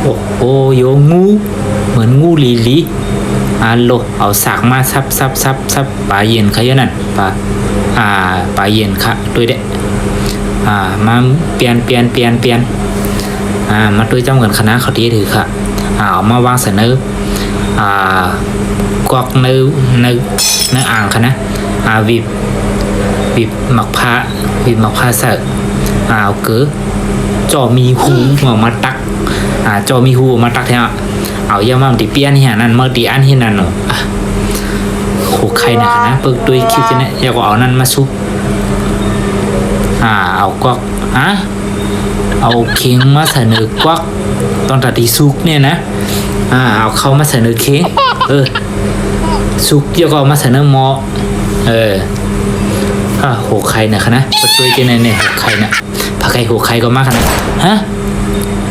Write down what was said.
โอ้โหโยงูเหมือนงูลีลีโลเอาสากมาซับปลาเย็นขยันนั่นปลาเย็นค่ะด้วยเด็มาเปลี่ยนมาด้วยจำกันคณะเขาดีถือค่ะเอามาวางเสนอกอกในอ่างค่ะนะวิบหมักผ้าเสิร์เอาเก๋จอมีหูมาตักจอมีหูมาตักแท้เอาเยอะมากตีเปี้ยนเฮียนั่นเมื่อตีอันเฮียนั่นโขใครนะคะนะเปิดด้วยคิวจะเนี่ยอยากเอานั่นมาซุปเอากวักเอาเค้งมาเสนอกวักตอนตัดที่ซุกเนี่ยนะเอาเข้ามาเสนอเค้งซุกอยากเอามาเสนอหมอโขใครนะคะนะเปิดด้วยจะเนี่ยโขใครนะผักไก่โขใครก็มากนะ